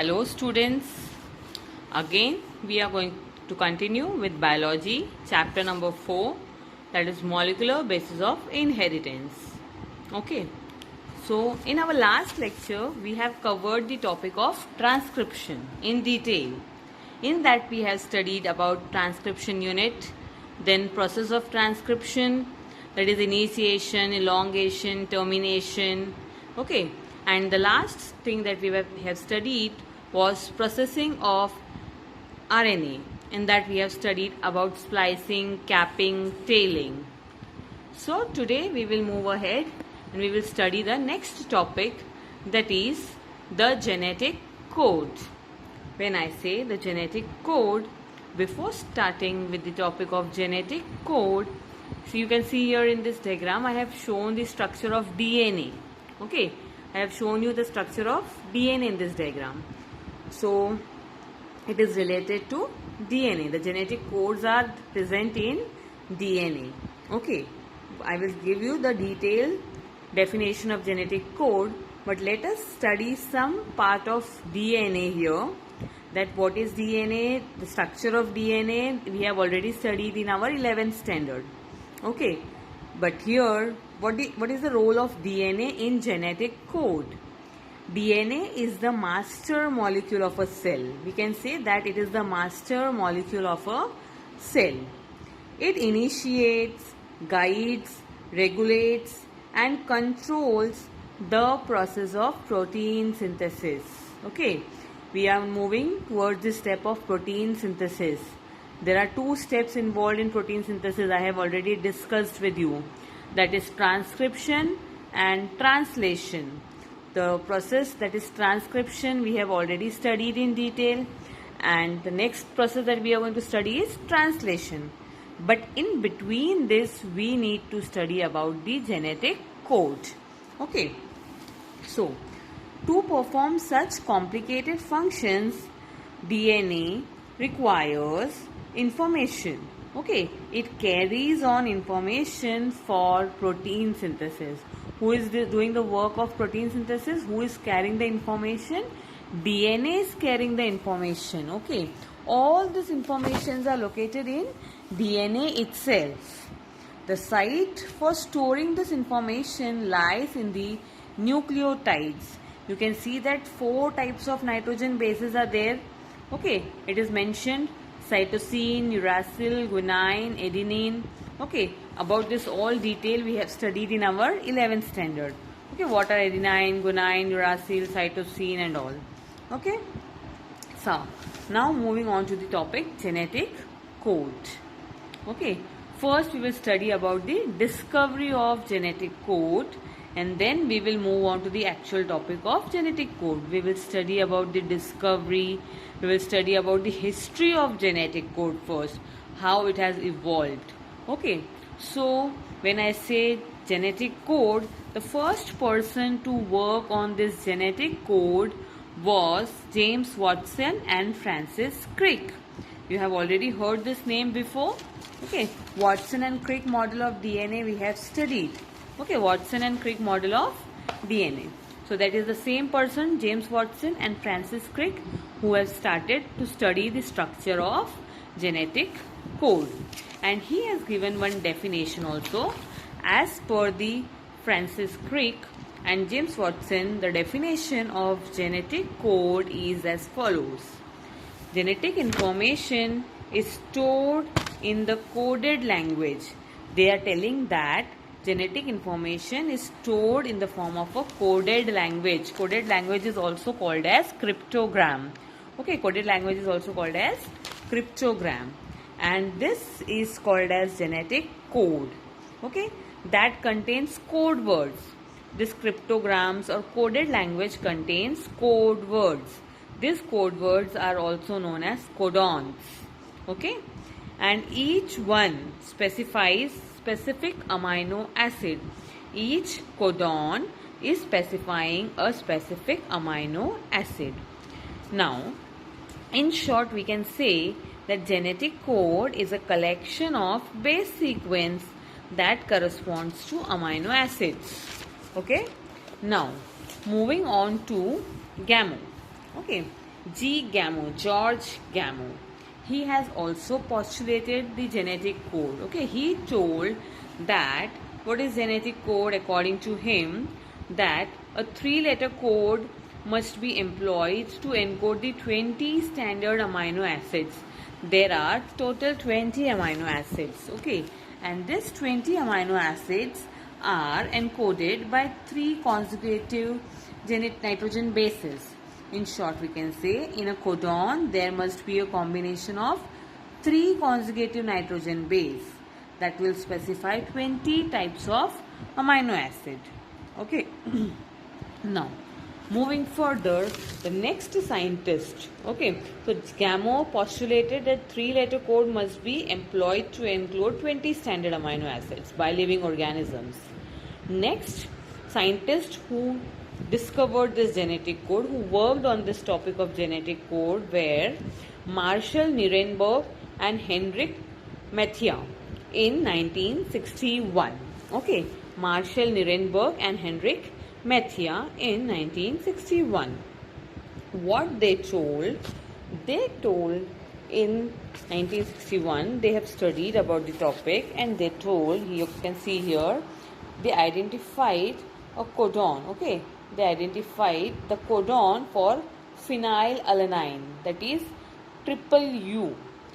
Hello students, again we are going to continue with biology chapter number 4, that is molecular basis of inheritance. Okay, so in our last lecture we have covered the topic of transcription in detail. In that we have studied about transcription unit, then process of transcription, that is initiation, elongation, termination. Okay, and the last thing that we have studied was processing of RNA. In that we have studied about splicing, capping, tailing. So today we will move ahead and we will study the next topic, that is the genetic code. When I say the genetic code, before starting with the topic of genetic code, so you can see here in this diagram I have shown the structure of DNA. Okay, I have shown you the structure of DNA in this diagram. So it is related to DNA. The genetic codes are present in DNA. Okay, I will give you the detailed definition of genetic code, but let us study some part of DNA here. That what is DNA, the structure of DNA we have already studied in our 11th standard. Okay, but here what is the role of DNA in genetic code? DNA is the master molecule of a cell. We can say that it is the master molecule of a cell. It initiates, guides, regulates and controls the process of protein synthesis. Okay, we are moving towards the step of protein synthesis. There are two steps involved in protein synthesis I have already discussed with you. That is transcription and translation. The process that is transcription we have already studied in detail, and the next process that we are going to study is translation. But in between this we need to study about the genetic code. Okay, so to perform such complicated functions, DNA requires information. Okay, it carries on information for protein synthesis. Who is doing the work of protein synthesis? Who is carrying the information? DNA is carrying the information. Okay, all these informations are located in DNA itself. The site for storing this information lies in the nucleotides. You can see that 4 types of nitrogen bases are there. Okay, it is mentioned: cytosine, uracil, guanine, adenine. Okay, about this all detail we have studied in our 11th standard. Okay, what are adenine, guanine, uracil, cytosine and all. Okay, so now moving on to the topic genetic code. Okay, first we will study about the discovery of genetic code, and then we will move on to the actual topic of genetic code. We will study about the discovery, we will study about the history of genetic code first, how it has evolved. Okay, so when I say genetic code, the first person to work on this genetic code was James Watson and Francis Crick. You have already heard this name before. Okay, Watson and Crick model of DNA we have studied. Okay, Watson and Crick model of DNA. So that is the same person, James Watson and Francis Crick, who have started to study the structure of genetic code. And he has given one definition also. As per the Francis Crick and James Watson, the definition of genetic code is as follows. Genetic information is stored in the coded language. They are telling that genetic information is stored in the form of a coded language. Coded language is also called as cryptogram. Okay, coded language is also called as cryptogram. And this is called as genetic code. Okay, that contains code words. This cryptograms or coded language contains code words. These code words are also known as codons. Okay, and each one specifies specific amino acid. Each codon is specifying a specific amino acid. Now, in short, we can say that genetic code is a collection of base sequence that corresponds to amino acids. Okay, now moving on to GAMO. Okay, G. Gamow, George Gamow. He has also postulated the genetic code. Okay, he told that what is genetic code according to him, that a 3-letter code must be employed to encode the 20 standard amino acids. There are total 20 amino acids. Okay, and this 20 amino acids are encoded by 3 consecutive nitrogen bases. In short, we can say in a codon there must be a combination of 3 consecutive nitrogen base that will specify 20 types of amino acid. Okay. Now, moving further, the next scientist, okay, so Gamow postulated that 3-letter code must be employed to encode 20 standard amino acids by living organisms. Next scientist who discovered this genetic code, who worked on this topic of genetic code, were Marshall Nirenberg and Heinrich Mathieu in 1961. Okay, Marshall Nirenberg and Heinrich Mathieu in 1961. What they told in 1961, they have studied about the topic, and they told, you can see here, they identified a codon. Okay, they identified the codon for phenylalanine, that is triple U.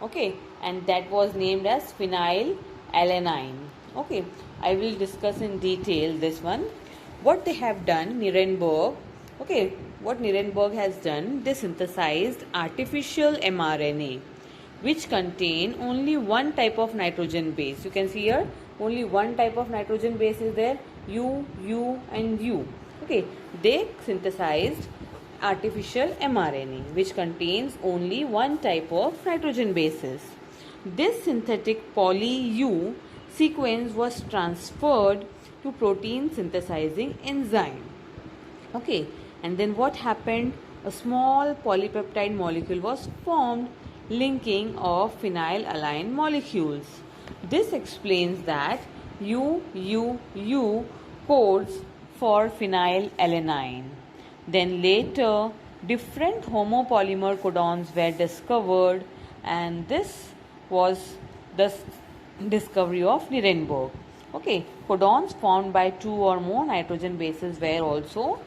Okay, and that was named as phenylalanine. Okay, I will discuss in detail this one. What they have done, Nirenberg, okay, what Nirenberg has done, they synthesized artificial mRNA which contain only one type of nitrogen base. You can see here, only one type of nitrogen base is there, U, U and U. Okay, they synthesized artificial mRNA which contains only one type of nitrogen bases. This synthetic poly-U sequence was transferred to protein synthesizing enzyme. Okay, and then what happened? A small polypeptide molecule was formed linking of phenylalanine molecules. This explains that U codes for phenylalanine. Then later, different homopolymer codons were discovered, and this was the discovery of Nirenberg. Okay, codons formed by 2 or more nitrogen bases were also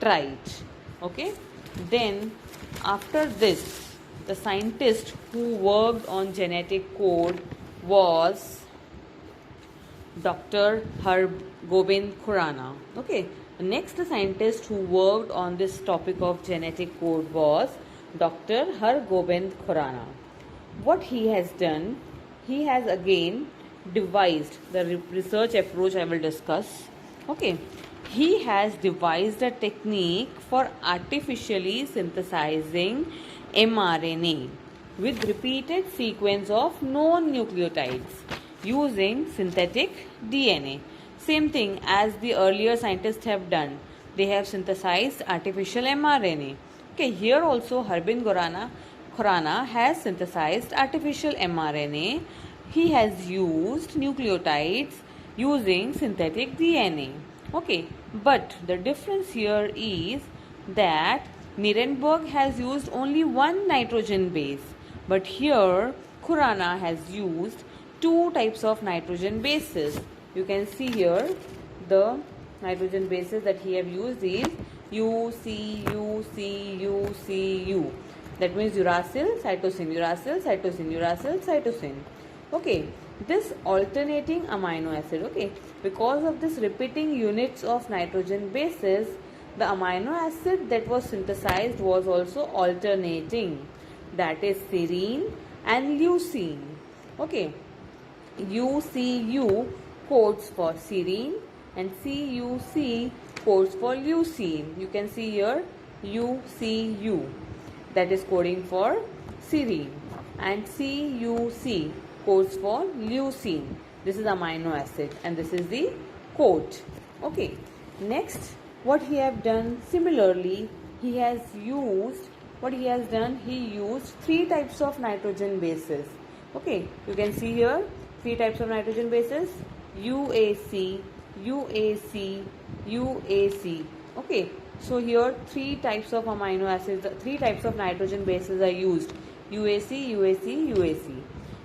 tried. Okay, then after this, the scientist who worked on genetic code was Dr. Hargobind Khurana. Okay, the next scientist who worked on this topic of genetic code was Dr. Hargobind Khurana. What he has done, he has again devised the research approach I will discuss. Okay, he has devised a technique for artificially synthesizing mRNA with repeated sequence of known nucleotides using synthetic DNA. Same thing as the earlier scientists have done. They have synthesized artificial mRNA. Okay, here also Hargobind Khurana has synthesized artificial mRNA. He has used nucleotides using synthetic DNA. Okay, but the difference here is that Nirenberg has used only one nitrogen base, but here Khurana has used 2 types of nitrogen bases. You can see here the nitrogen bases that he have used is UCUCUCU. That means uracil, cytosine, uracil, cytosine, uracil, cytosine. Okay, this alternating amino acid, okay, because of this repeating units of nitrogen bases, the amino acid that was synthesized was also alternating, that is serine and leucine. Okay, UCU codes for serine and CUC codes for leucine. You can see here UCU, that is coding for serine, and CUC codes for leucine. This is amino acid and this is the code. Okay, next what he have done, similarly he has used, what he has done, he used 3 types of nitrogen bases. Okay, you can see here 3 types of nitrogen bases, UAC, UAC, UAC. Okay, So here three types of amino acids, three types of nitrogen bases are used: UAC, UAC, UAC.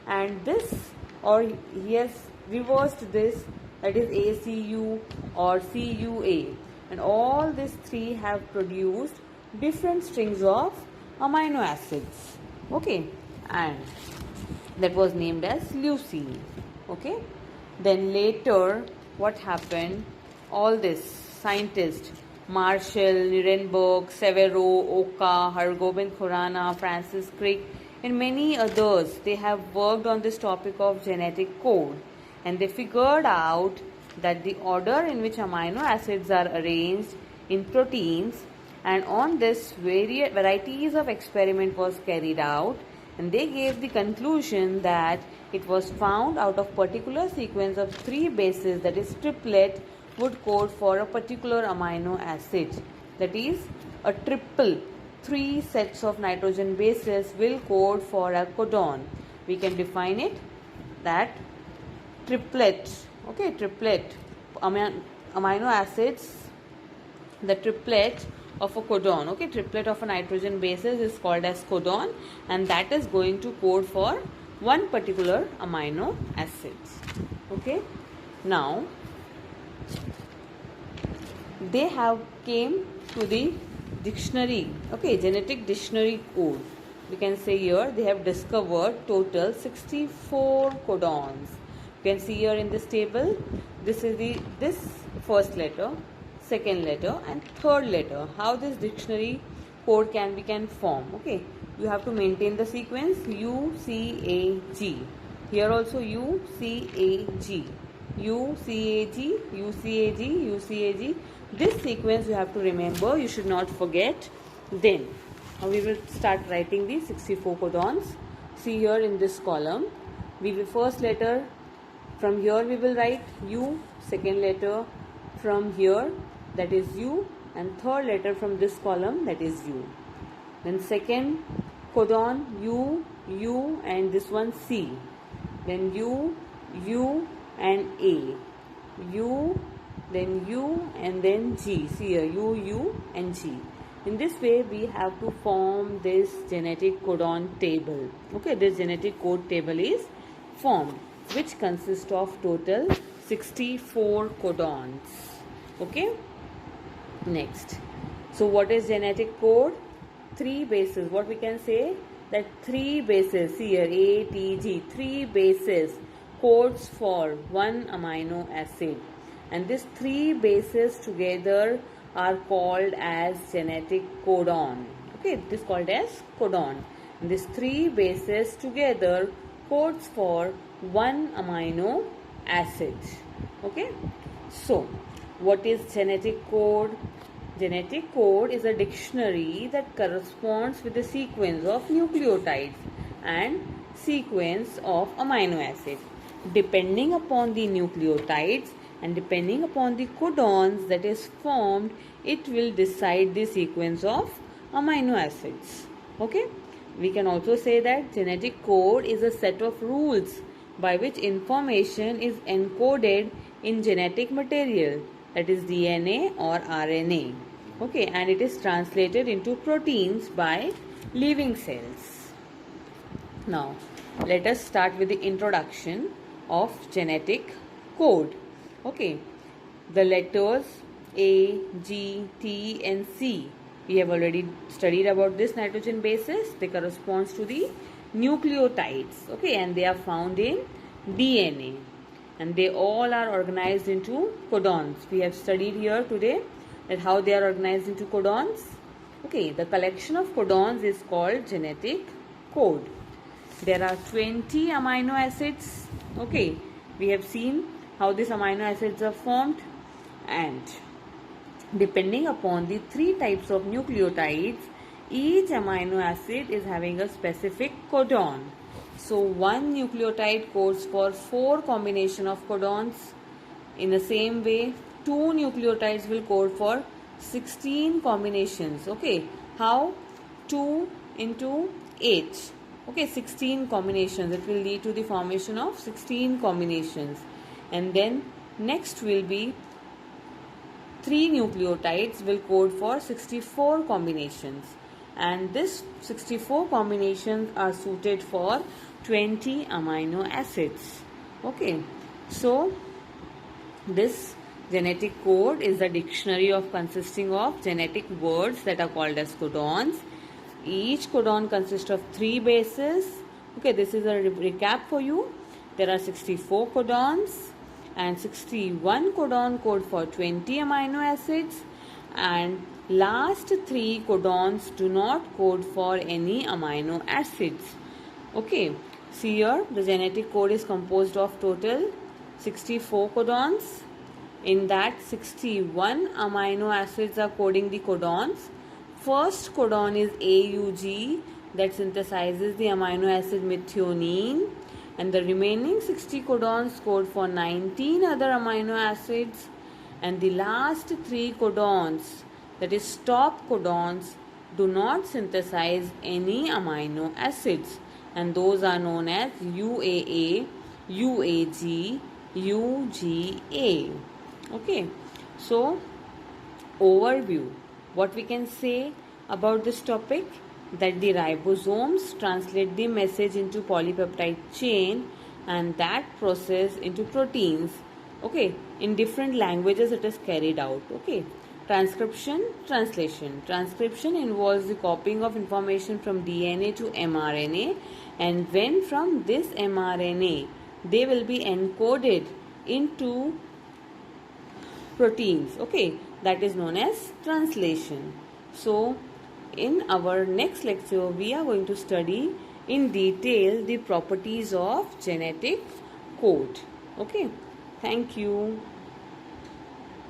And this, or he has reversed this, that is ACU or CUA. And all these three have produced different strings of amino acids. Okay, and that was named as leucine. Okay, then later what happened? All this scientists, Marshall, Nirenberg, Severo, Oka, Hargobind Khurana, Francis Crick, and many others, they have worked on this topic of genetic code, and they figured out that the order in which amino acids are arranged in proteins, and on this varieties of experiment was carried out, and they gave the conclusion that it was found out of particular sequence of three bases, that is triplet, would code for a particular amino acid. That is, a triple, three sets of nitrogen bases will code for a codon. We can define it that triplet, okay, triplet amino acids, the triplet of a codon, okay, triplet of a nitrogen bases is called as codon, and that is going to code for one particular amino acids. Okay, now they have came to the dictionary, okay, genetic dictionary code. We can say here they have discovered total 64 codons. You can see here in this table, this is this first letter, second letter, and third letter. How this dictionary code can form? Okay, you have to maintain the sequence UCAG. Here also UCAG, UCAG, UCAG, UCAG. This sequence you have to remember. You should not forget. Then we will start writing the 64 codons. See here in this column, we will first letter from here we will write U, second letter from here, that is U, and third letter from this column, that is U. Then second codon U, U, and this one C. Then U, U, and A. U, then U, and then G. See here, U, U, and G. In this way, we have to form this genetic codon table. Okay, this genetic code table is formed, which consists of total 64 codons. Okay, next. So what is genetic code? Three bases. What we can say? That three bases, see here, A, T, G, three bases codes for one amino acid. And these three bases together are called as genetic codon. Okay, it is called as codon. And these three bases together codes for one amino acid. Okay, so what is genetic code? Genetic code is a dictionary that corresponds with the sequence of nucleotides and sequence of amino acids. Depending upon the nucleotides and depending upon the codons that is formed, it will decide the sequence of amino acids. Okay, we can also say that genetic code is a set of rules by which information is encoded in genetic material, that is DNA or RNA. Okay, and it is translated into proteins by living cells. Now, let us start with the introduction of genetic code. Okay, the letters A, G, T, and C. We have already studied about this nitrogen bases. They correspond to the nucleotides. Okay, and they are found in DNA. And they all are organized into codons. We have studied here today that how they are organized into codons. Okay, the collection of codons is called genetic code. There are 20 amino acids. Okay, we have seen how these amino acids are formed, and depending upon the three types of nucleotides, each amino acid is having a specific codon. So one nucleotide codes for 4 combination of codons. In the same way, 2 nucleotides will code for 16 combinations. Okay, how? 2 into 8. Okay, 16 combinations. It will lead to the formation of 16 combinations. And then next will be 3 nucleotides will code for 64 combinations, and this 64 combinations are suited for 20 amino acids. Okay, so this genetic code is a dictionary of consisting of genetic words that are called as codons. Each codon consists of 3 bases. Okay, this is a recap for you. There are 64 codons, and 61 codon code for 20 amino acids, and last 3 codons do not code for any amino acids. Okay, see here, the genetic code is composed of total 64 codons. In that, 61 amino acids are coding the codons. First codon is AUG, that synthesizes the amino acid methionine, and the remaining 60 codons code for 19 other amino acids, and the last 3 codons, that is stop codons, do not synthesize any amino acids, and those are known as UAA, UAG, UGA. Okay, so overview, what we can say about this topic, that the ribosomes translate the message into polypeptide chain, and that process into proteins. Okay, in different languages it is carried out. Okay, transcription, translation. Transcription involves the copying of information from DNA to mRNA, and when from this mRNA they will be encoded into proteins. Okay, that is known as translation. So in our next lecture, we are going to study in detail the properties of genetic code. Okay, thank you.